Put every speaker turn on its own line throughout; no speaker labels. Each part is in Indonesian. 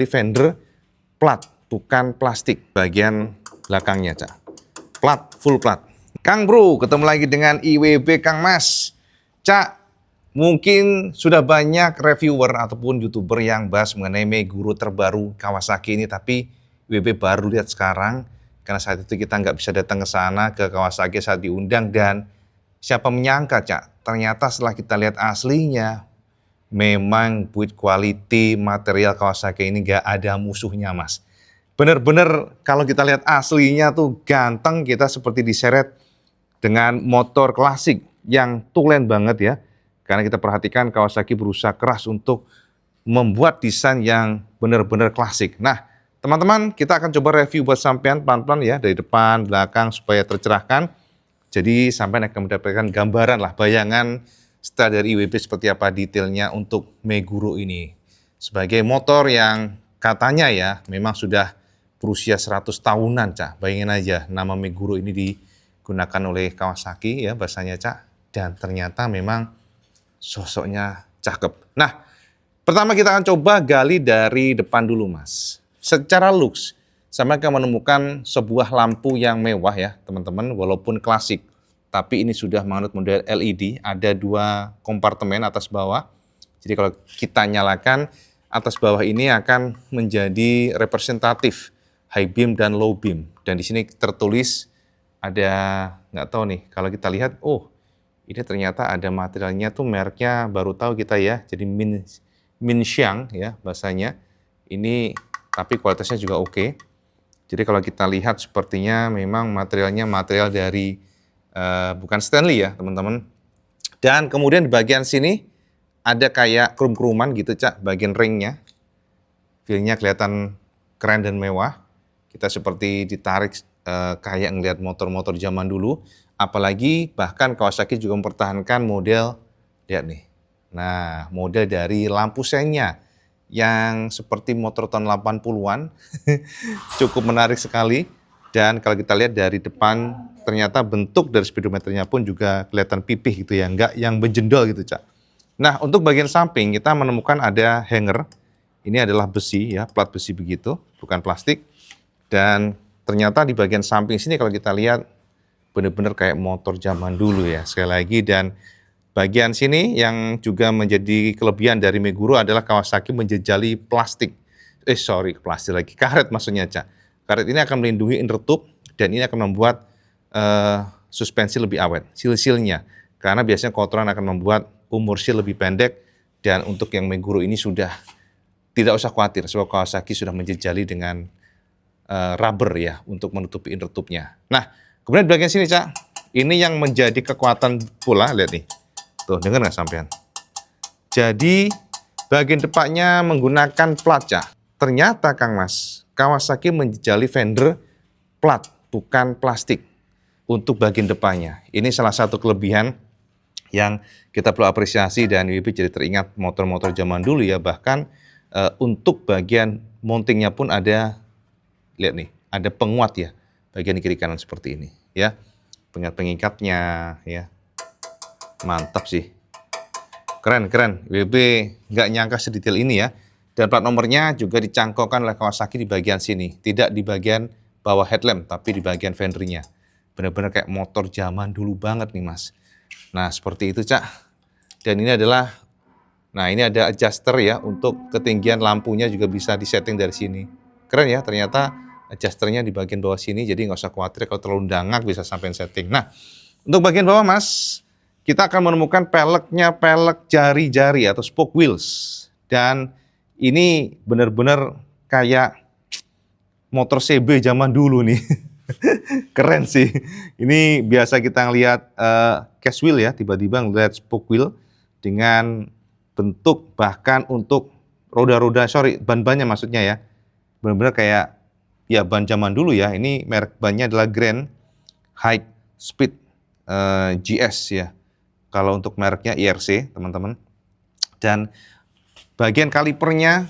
fender plat, bukan plastik. Bagian belakangnya, Cak. Plat, full plat. Kang Bro, ketemu lagi dengan IWB Kang Mas. Cak, mungkin sudah banyak reviewer ataupun YouTuber yang bahas mengenai Meguro terbaru Kawasaki ini, tapi IWB baru lihat sekarang. Karena saat itu kita nggak bisa datang ke sana, ke Kawasaki saat diundang, dan siapa menyangka, Cak, ternyata setelah kita lihat aslinya, memang build quality material Kawasaki ini nggak ada musuhnya, Mas. Bener-bener kalau kita lihat aslinya tuh ganteng, kita seperti diseret dengan motor klasik yang tulen banget ya. Karena kita perhatikan Kawasaki berusaha keras untuk membuat desain yang benar-benar klasik. Nah, teman-teman, kita akan coba review buat sampean pelan-pelan ya, dari depan, belakang, supaya tercerahkan. Jadi sampean akan mendapatkan gambaran lah, bayangan setelah dari IWB seperti apa detailnya untuk Meguro ini. Sebagai motor yang katanya ya, memang sudah berusia 100 tahunan, Cak. Bayangin aja, nama Meguro ini digunakan oleh Kawasaki ya, bahasanya, Cak. Dan ternyata memang sosoknya cakep. Nah, pertama kita akan coba gali dari depan dulu, Mas. Secara looks, saya akan menemukan sebuah lampu yang mewah ya, teman-teman, walaupun klasik. Tapi ini sudah menganut model LED, ada 2 kompartemen atas bawah. Jadi kalau kita nyalakan, atas bawah ini akan menjadi representatif high beam dan low beam. Dan di sini tertulis ada, nggak tahu nih, kalau kita lihat, oh ini ternyata ada materialnya tuh mereknya baru tahu kita ya, jadi Minxiang ya bahasanya. Ini tapi kualitasnya juga oke. Jadi kalau kita lihat sepertinya memang materialnya material dari bukan Stanley ya teman-teman. Dan kemudian di bagian sini ada kayak krum-kruman gitu, Cak, bagian ringnya. Feel-nya kelihatan keren dan mewah. Kita seperti ditarik kayak ngelihat motor-motor zaman dulu. Apalagi bahkan Kawasaki juga mempertahankan model, lihat nih. Nah, model dari lampu senya yang seperti motor tahun 80-an. Cukup menarik sekali. Dan kalau kita lihat dari depan, ternyata bentuk dari speedometernya pun juga kelihatan pipih gitu ya, enggak yang menjendol gitu, Cak. Nah, untuk bagian samping kita menemukan ada hanger. Ini adalah besi ya, plat besi begitu, bukan plastik. Dan ternyata di bagian samping sini kalau kita lihat benar-benar kayak motor zaman dulu ya, sekali lagi. Dan bagian sini yang juga menjadi kelebihan dari Meguro adalah Kawasaki menjejali plastik. Plastik lagi, karet maksudnya, Cak. Karet ini akan melindungi inner tube dan ini akan membuat suspensi lebih awet, seal-sealnya. Karena biasanya kotoran akan membuat umur seal lebih pendek, dan untuk yang Meguro ini sudah tidak usah khawatir, sebab Kawasaki sudah menjejali dengan rubber ya untuk menutupi inner tube-nya. Nah, kemudian di bagian sini, Cak, ini yang menjadi kekuatan pula, lihat nih. Tuh, dengar nggak sampean? Jadi, bagian depannya menggunakan plat, Cak. Ternyata, Kang Mas, Kawasaki menjejali fender plat, bukan plastik untuk bagian depannya. Ini salah satu kelebihan yang kita perlu apresiasi, dan IWB jadi teringat motor-motor zaman dulu ya. Bahkan untuk bagian mountingnya pun ada, lihat nih, ada penguat ya. Bagian kiri kanan seperti ini ya, pengikat-pengikatnya ya, mantap sih, keren WB nggak nyangka sedetail ini ya. Dan plat nomornya juga dicangkokkan oleh Kawasaki di bagian sini, tidak di bagian bawah headlamp tapi di bagian fendernya. Benar-benar kayak motor zaman dulu banget nih, Mas. Nah seperti itu, Cak. Dan ini adalah, nah ini ada adjuster ya, untuk ketinggian lampunya juga bisa disetting dari sini. Keren ya, ternyata adjusternya di bagian bawah sini, jadi nggak usah khawatir kalau terlalu dangak bisa sampai setting. Nah, untuk bagian bawah, Mas, kita akan menemukan peleknya, pelek jari-jari atau spoke wheels. Dan ini benar-benar kayak motor CB zaman dulu nih. Keren sih. Ini biasa kita ngelihat cast wheel ya, tiba-tiba ngelihat spoke wheel dengan bentuk bahkan untuk roda-roda, ban-bannya maksudnya ya. Benar-benar kayak ya ban zaman dulu ya. Ini merek bannya adalah Grand High Speed GS ya. Kalau untuk mereknya IRC, teman-teman. Dan bagian kalipernya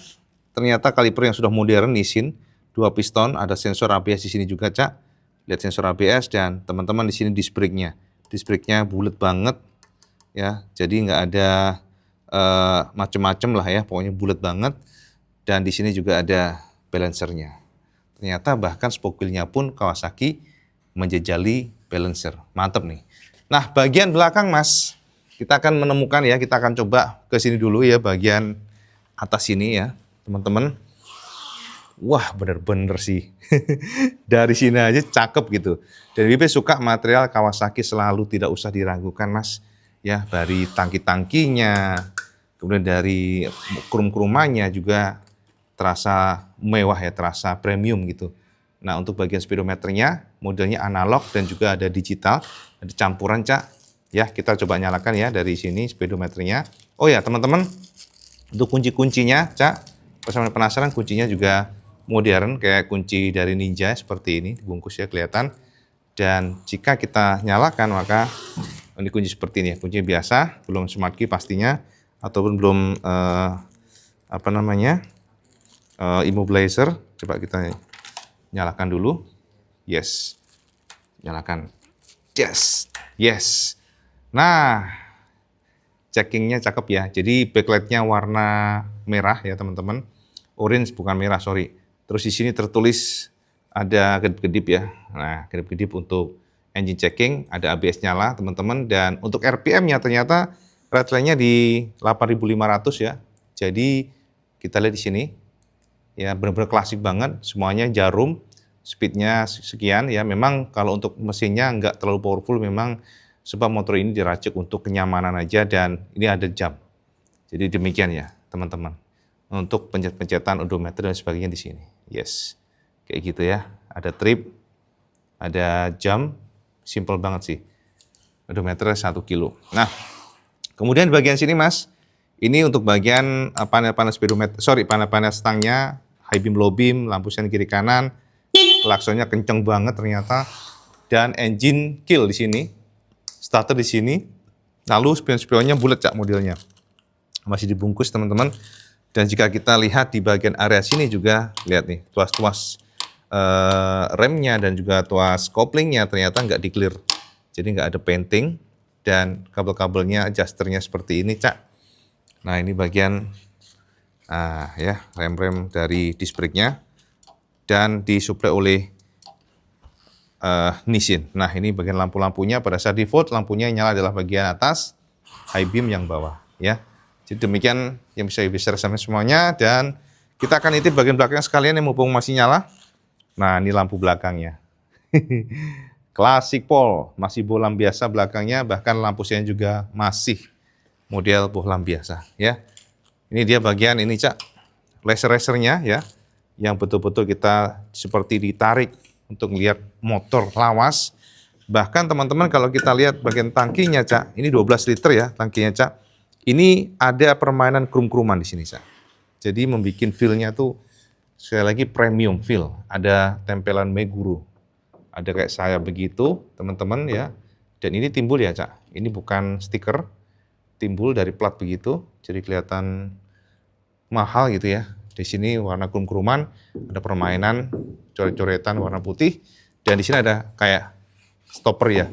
ternyata kaliper yang sudah modern, Nissin, 2 piston, ada sensor ABS di sini juga, Cak. Lihat sensor ABS, dan teman-teman di sini disc brake-nya. Disc brake-nya bulat banget ya. Jadi nggak ada macem-macem lah ya, pokoknya bulat banget. Dan di sini juga ada balancernya. Ternyata bahkan spoke wheel-nya pun Kawasaki menjejali balancer. Mantap nih. Nah, bagian belakang Mas, kita akan menemukan ya, kita akan coba ke sini dulu ya, bagian atas sini ya, teman-teman. Wah, bener-bener sih. Dari sini aja cakep gitu. Dan WP suka material Kawasaki, selalu tidak usah diragukan Mas. Ya, dari tangki-tangkinya, kemudian dari krum-krumannya juga terasa mewah ya, terasa premium gitu. Nah, untuk bagian speedometernya, modelnya analog dan juga ada digital, ada campuran Cak. Ya, kita coba nyalakan ya dari sini speedometernya. Oh ya, teman-teman, untuk kunci-kuncinya Cak, kalau penasaran, kuncinya juga modern kayak kunci dari Ninja seperti ini, dibungkus ya kelihatan. Dan jika kita nyalakan maka ini kunci seperti ini ya, kunci biasa, belum smart key pastinya, ataupun belum immobilizer. Coba kita nyalakan dulu. Yes, nyalakan. Yes, yes. Nah, checkingnya cakep ya. Jadi backlightnya warna merah ya teman-teman. Orange bukan merah, sorry. Terus di sini tertulis ada kedip-kedip ya. Nah, kedip-kedip untuk engine checking, ada ABS nyala teman-teman. Dan untuk RPM-nya ternyata rateline-nya di 8.500 ya. Jadi kita lihat di sini ya, benar-benar klasik banget. Semuanya jarum, speednya sekian ya. Memang kalau untuk mesinnya nggak terlalu powerful memang, sebab motor ini diracik untuk kenyamanan aja, dan ini ada jam. Jadi demikian ya teman-teman. Untuk pencet-pencetan odometer dan sebagainya di sini. Yes, kayak gitu ya. Ada trip, ada jam, simple banget sih. Odometer 1 kilo. Nah, kemudian bagian sini Mas, ini untuk bagian panel-panel speedometer, panel-panel stangnya, high beam, low beam, lampu sen kiri kanan, klaksonnya kenceng banget ternyata, dan engine kill di sini, starter di sini, lalu spion-spionnya bulat Cak modelnya, masih dibungkus teman-teman. Dan jika kita lihat di bagian area sini juga, lihat nih, tuas-tuas remnya dan juga tuas koplingnya ternyata nggak di-clear. Jadi nggak ada painting, dan kabel-kabelnya, adjusternya seperti ini Cak. Nah, ini bagian ya rem-rem dari disc brake-nya, dan disuplai oleh Nissin. Nah, ini bagian lampu-lampunya. Pada saat default, lampunya yang nyala adalah bagian atas, high beam yang bawah ya. Jadi demikian yang bisa share sama semuanya, dan kita akan intip bagian belakang sekalian yang mumpung masih nyala. Nah, ini lampu belakangnya. Klasik Pol, masih bohlam biasa belakangnya, bahkan lampu sen juga masih model bohlam biasa ya. Ini dia bagian ini Cak, laser-lasernya ya, yang betul-betul kita seperti ditarik untuk melihat motor lawas. Bahkan teman-teman kalau kita lihat bagian tangkinya Cak, ini 12 liter ya tangkinya Cak. Ini ada permainan krum-kruman di sini Cak. Jadi membuat feel-nya tuh sekali lagi premium feel. Ada tempelan Meguro. Ada kayak saya begitu teman-teman ya. Dan ini timbul ya Cak. Ini bukan stiker, timbul dari plat begitu. Jadi kelihatan mahal gitu ya. Di sini warna krum-kruman, ada permainan coret-coretan warna putih, dan di sini ada kayak stopper ya.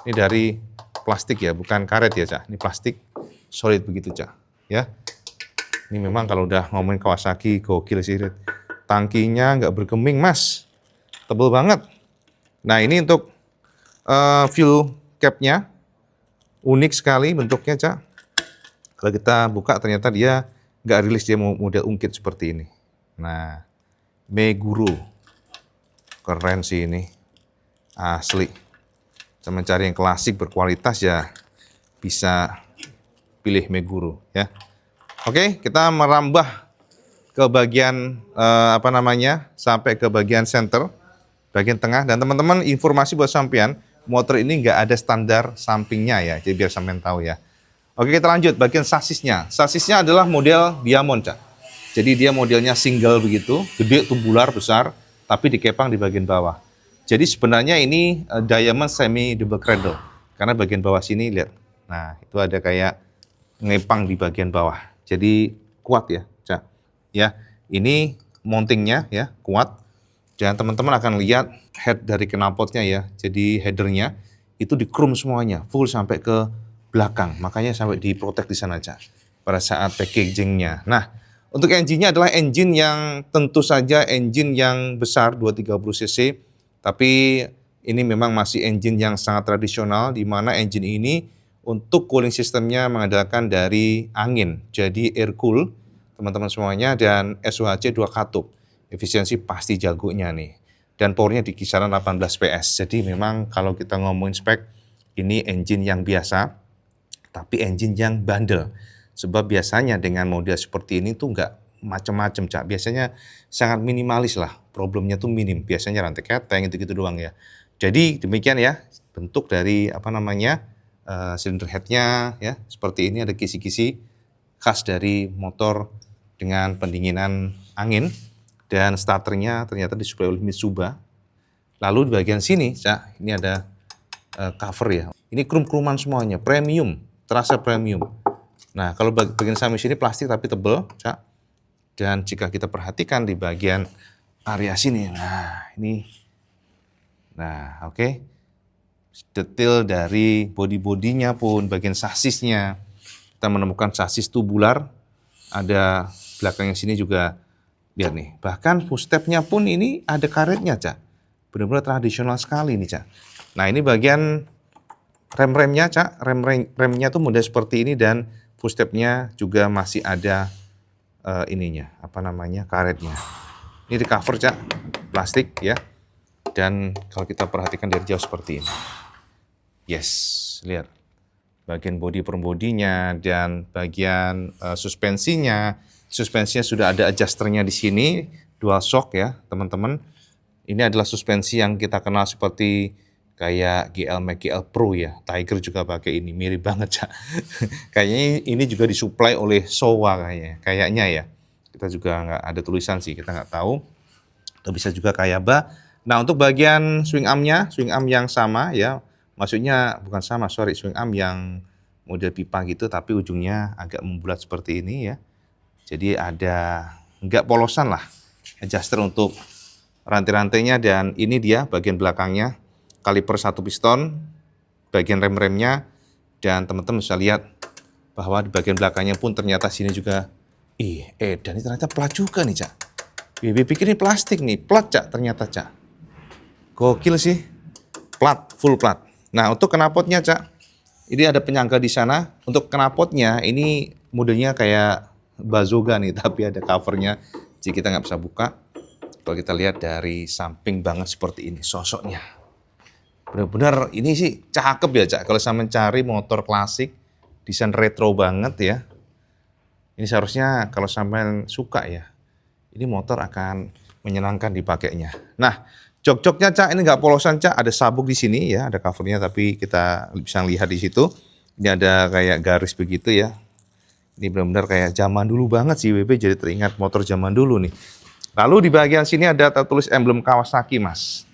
Ini dari plastik ya, bukan karet ya Cak. Ini plastik solid begitu Cak. Ya. Ini memang kalau udah ngomongin Kawasaki gokil sih. Tangkinya nggak bergeming Mas, tebel banget. Nah, ini untuk fuel cap-nya unik sekali bentuknya Cak. Kalau kita buka ternyata dia nggak rilis, dia model ungkit seperti ini. Nah, Meguro, keren sih ini, asli. Kita mencari yang klasik berkualitas ya, bisa pilih Meguro ya. Oke, kita merambah ke bagian sampai ke bagian center, bagian tengah. Dan teman-teman, informasi buat sampean, motor ini nggak ada standar sampingnya ya, jadi biar sampean tahu ya. Oke, kita lanjut bagian sasisnya. Sasisnya adalah model Diamond Cak. Jadi dia modelnya single begitu, gede, tubular, besar, tapi dikepang di bagian bawah. Jadi sebenarnya ini Diamond semi double cradle, karena bagian bawah sini lihat. Nah, itu ada kayak ngepang di bagian bawah. Jadi kuat ya Cak. Ya, ini mountingnya ya kuat. Dan teman-teman akan lihat head dari knalpotnya ya. Jadi headernya itu di-chrome semuanya, full sampai ke belakang. Makanya sampai diprotek di sana Cak, pada saat packagingnya. Nah, Untuk engine-nya adalah engine yang tentu saja engine yang besar 230 cc, tapi ini memang masih engine yang sangat tradisional, di mana engine ini untuk cooling sistemnya mengandalkan dari angin, jadi air cool teman-teman semuanya, dan SOHC 2 katup. Efisiensi pasti jagonya nih. Dan powernya di kisaran 18 PS. Jadi memang kalau kita ngomongin spek, ini engine yang biasa, tapi engine yang bandel. Sebab biasanya dengan model seperti ini tuh nggak macam-macam, Cak. Biasanya sangat minimalis lah. Problemnya tuh minim. Biasanya rantai keteng gitu-gitu doang ya. Jadi demikian ya bentuk dari silinder headnya ya. Seperti ini ada kisi-kisi khas dari motor dengan pendinginan angin, dan starternya ternyata disuplai oleh Mitsubishi. Lalu di bagian sini, Cak, ini ada cover ya. Ini krum-kruman semuanya, premium, terasa premium. Nah, kalau bagian samping sini plastik tapi tebal, Cak. Dan jika kita perhatikan di bagian area sini, nah ini, nah oke. Detail dari body-bodinya pun, bagian sasisnya, kita menemukan sasis tubular, ada belakangnya sini juga, lihat nih, bahkan footstepnya pun ini ada karetnya, Cak. Benar-benar tradisional sekali nih, Cak. Nah, ini bagian rem-remnya, Cak. Remnya tuh model seperti ini, dan footstepnya juga masih ada karetnya. Ini di cover, Cak, plastik ya. Dan kalau kita perhatikan dari jauh seperti ini. Yes, lihat. Bagian body per bodinya dan bagian suspensinya. Suspensinya sudah ada adjusternya di sini, dual shock ya, teman-teman. Ini adalah suspensi yang kita kenal seperti kayak GL Max GL Pro ya. Tiger juga pakai ini, mirip banget, Cak. Kayaknya ini juga disuplai oleh Showa kayaknya ya. Kita juga nggak ada tulisan sih, kita nggak tahu. Atau bisa juga Kayaba. Nah, untuk bagian swing armnya, swing arm yang sama ya. Maksudnya bukan sama, swing arm yang model pipa gitu, tapi ujungnya agak membulat seperti ini ya. Jadi ada nggak polosan lah, adjuster untuk rantai-rantainya, dan ini dia bagian belakangnya, kaliper 1 piston, bagian rem-remnya, dan teman-teman bisa lihat bahwa di bagian belakangnya pun ternyata sini juga, dan ini ternyata plat juga nih, Cak. Bibi pikir ini plastik nih, plat, Cak, ternyata, Cak. Gokil sih, plat, full plat. Nah, untuk knalpotnya, Cak, ini ada penyangga di sana. Untuk knalpotnya ini modelnya kayak bazooka nih, tapi ada covernya, jadi kita nggak bisa buka. Kalau kita lihat dari samping banget seperti ini sosoknya. Benar-benar ini sih cakep ya, Cak. Kalau saya mencari motor klasik, desain retro banget ya. Ini seharusnya kalau sampai suka ya, ini motor akan menyenangkan dipakainya. Nah, jok-joknya, Cak, ini nggak polosan, Cak. Ada sabuk di sini ya, ada covernya, tapi kita bisa lihat di situ. Ini ada kayak garis begitu ya. Ini benar-benar kayak zaman dulu banget sih, WB jadi teringat motor zaman dulu nih. Lalu di bagian sini ada tertulis emblem Kawasaki, Mas.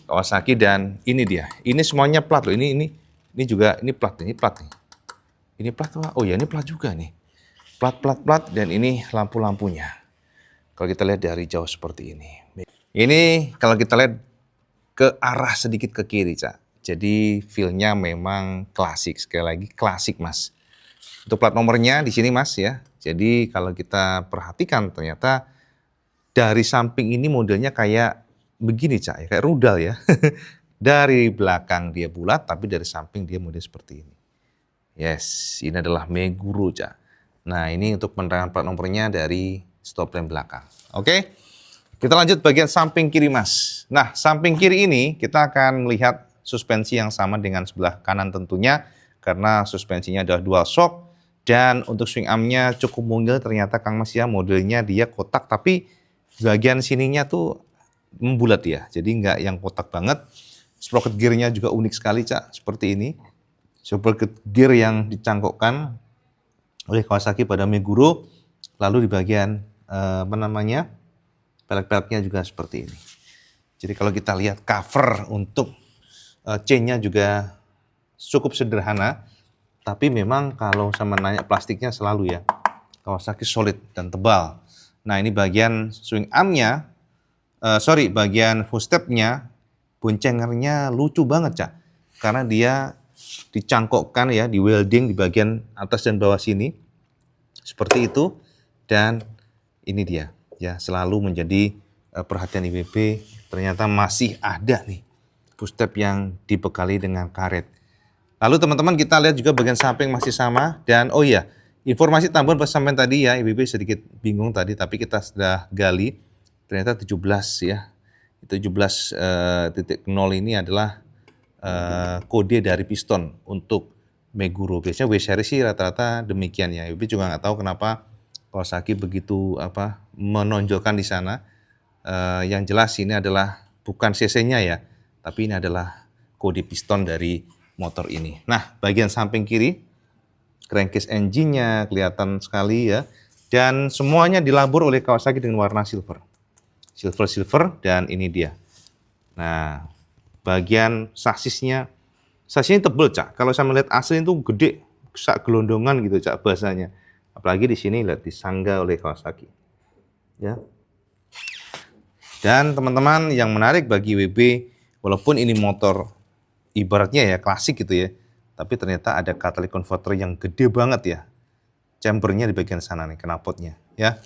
Kawasaki, dan ini dia. Ini semuanya plat loh. Ini juga ini plat nih. Ini plat. Oh ya, ini plat juga nih. Plat, dan ini lampu-lampunya. Kalau kita lihat dari jauh seperti ini. Ini kalau kita lihat ke arah sedikit ke kiri, Cak. Jadi feel-nya memang klasik. Sekali lagi klasik, Mas. Untuk plat nomornya di sini, Mas ya. Jadi kalau kita perhatikan ternyata dari samping ini modelnya kayak begini, Cak, ya, kayak rudal ya. Dari belakang dia bulat, tapi dari samping dia model seperti ini. Yes, ini adalah Meguro, Cak. Nah, ini untuk penerangan plat nomornya dari stop lamp belakang. Oke, kita lanjut bagian samping kiri, Mas. Nah, samping kiri ini kita akan melihat suspensi yang sama dengan sebelah kanan tentunya, karena suspensinya adalah dual shock. Dan untuk swing armnya cukup mungil ternyata, Kang Mas ya, modelnya dia kotak, tapi bagian sininya tuh membulat ya, jadi nggak yang kotak banget. Sprocket gearnya juga unik sekali, Cak, seperti ini. Sprocket gear yang dicangkokkan oleh Kawasaki pada Meguro. Lalu di bagian pelek-peleknya juga seperti ini. Jadi kalau kita lihat cover untuk chainnya juga cukup sederhana, tapi memang kalau sama nanya plastiknya selalu ya, Kawasaki solid dan tebal. Nah, ini bagian swing armnya, bagian footstepnya, boncengernya lucu banget, Cak. Karena dia dicangkokkan ya, di welding di bagian atas dan bawah sini. Seperti itu. Dan ini dia ya, selalu menjadi perhatian IWB. Ternyata masih ada nih footstep yang dibekali dengan karet. Lalu teman-teman kita lihat juga bagian samping masih sama. Dan oh iya, informasi tambahan pas sampai tadi ya, IWB sedikit bingung tadi, tapi kita sudah gali. Ternyata 17 ya, 17.0 ini adalah kode dari piston untuk Meguro. Biasanya W-series sih rata-rata demikian ya. IWB juga nggak tahu kenapa Kawasaki begitu menonjolkan di sana. Yang jelas ini adalah bukan cc-nya ya, tapi ini adalah kode piston dari motor ini. Nah, bagian samping kiri, crankcase engine-nya kelihatan sekali ya. Dan semuanya dilabur oleh Kawasaki dengan warna silver. Silver, dan ini dia. Nah, bagian sasisnya tebel, Cak. Kalau saya melihat asli itu gede, sak gelondongan gitu, Cak, bahasanya. Apalagi di sini lihat disangga oleh Kawasaki. Ya. Dan teman-teman yang menarik bagi WB, walaupun ini motor ibaratnya ya klasik gitu ya, tapi ternyata ada catalytic converter yang gede banget ya. Chambernya di bagian sana nih, knalpotnya ya.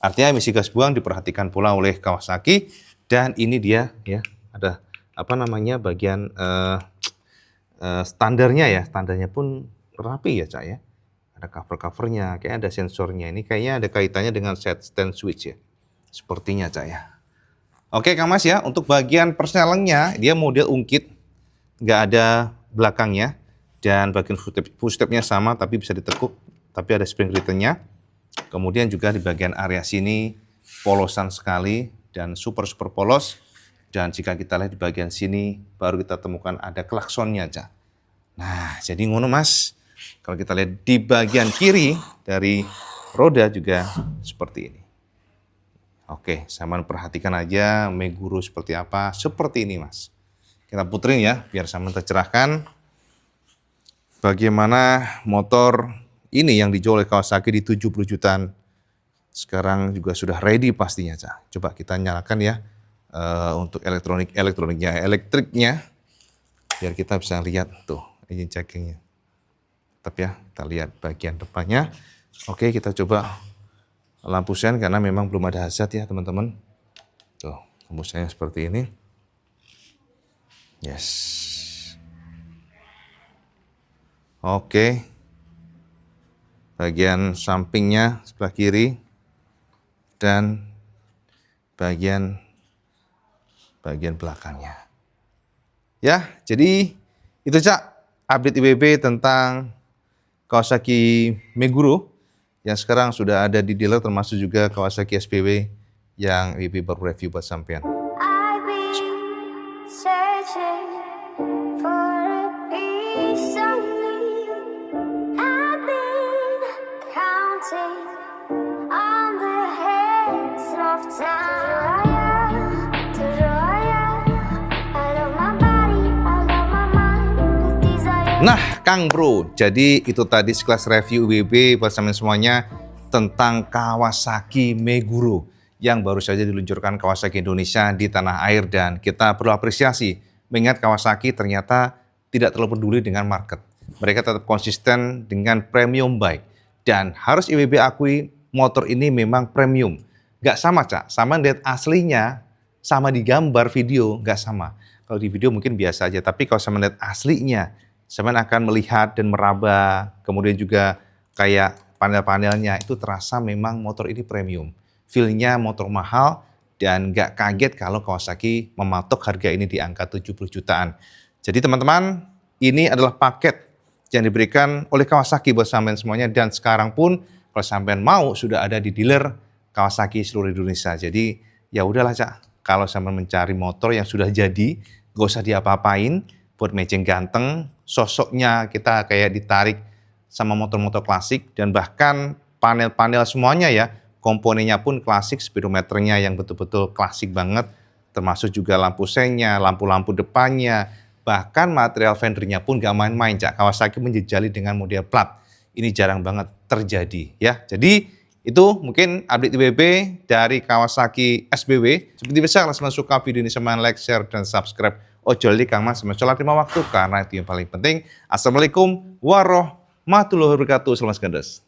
Artinya emisi gas buang diperhatikan pula oleh Kawasaki. Dan ini dia ya, ada bagian standarnya ya, standarnya pun rapi ya, Cak ya. Ada cover-covernya, kayak ada sensornya. Ini kayaknya ada kaitannya dengan set stand switch ya. Sepertinya, Cak ya. Oke Kang Mas ya, untuk bagian persnelengnya dia model ungkit, nggak ada belakangnya. Dan bagian footstepnya sama tapi bisa ditekuk, tapi ada spring return-nya. Kemudian juga di bagian area sini polosan sekali dan super polos. Dan jika kita lihat di bagian sini baru kita temukan ada klaksonnya, Cak. Nah, jadi ngono Mas. Kalau kita lihat di bagian kiri dari roda juga seperti ini. Oke, Saman perhatikan aja Meguro seperti apa. Seperti ini Mas. Kita puterin ya biar Saman tercerahkan. Bagaimana motor ini yang dijual oleh Kawasaki di 70 jutaan. Sekarang juga sudah ready pastinya, Cak. Coba kita nyalakan ya. Untuk elektriknya biar kita bisa lihat tuh engine checkingnya. Tetap ya, kita lihat bagian depannya. Oke, kita coba lampu sen karena memang belum ada hazard ya teman-teman. Tuh, lampu sennya seperti ini. Yes. Oke. Bagian sampingnya sebelah kiri dan bagian belakangnya. Ya, jadi itu Cak update IWB tentang Kawasaki Meguro yang sekarang sudah ada di dealer, termasuk juga Kawasaki SPW yang IWB baru review buat sampean. Nah, Kang Bro, jadi itu tadi sekelas review IWB buat teman semuanya tentang Kawasaki Meguro yang baru saja diluncurkan Kawasaki Indonesia di tanah air, dan kita perlu apresiasi mengingat Kawasaki ternyata tidak terlalu peduli dengan market. Mereka tetap konsisten dengan premium bike, dan harus IWB akui motor ini memang premium. Gak sama, Cak, sama lihat aslinya sama di gambar video gak sama. Kalau di video mungkin biasa aja, tapi kalau sama lihat aslinya Semen akan melihat dan meraba, kemudian juga kayak panel-panelnya itu terasa memang motor ini premium. Feel-nya motor mahal dan nggak kaget kalau Kawasaki mematok harga ini di angka 70 jutaan. Jadi teman-teman, ini adalah paket yang diberikan oleh Kawasaki buat sampean semuanya, dan sekarang pun kalau sampean mau sudah ada di dealer Kawasaki seluruh Indonesia. Jadi ya udahlah, Cak, kalau sampean mencari motor yang sudah jadi, gak usah diapa-apain, buat matching ganteng, sosoknya kita kayak ditarik sama motor-motor klasik, dan bahkan panel-panel semuanya ya, komponennya pun klasik, speedometernya yang betul-betul klasik banget, termasuk juga lampu sennya, lampu-lampu depannya, bahkan material fendernya pun gak main-main, Cak. Kawasaki menjejali dengan model plat. Ini jarang banget terjadi ya. Jadi itu mungkin update IWB dari Kawasaki SBW. Seperti biasa, kalau suka video ini, semuanya like, share, dan subscribe. Ojo li Kang Mas mencolat 5 waktu karena itu yang paling penting. Assalamualaikum warahmatullahi wabarakatuh. Selamat gandos.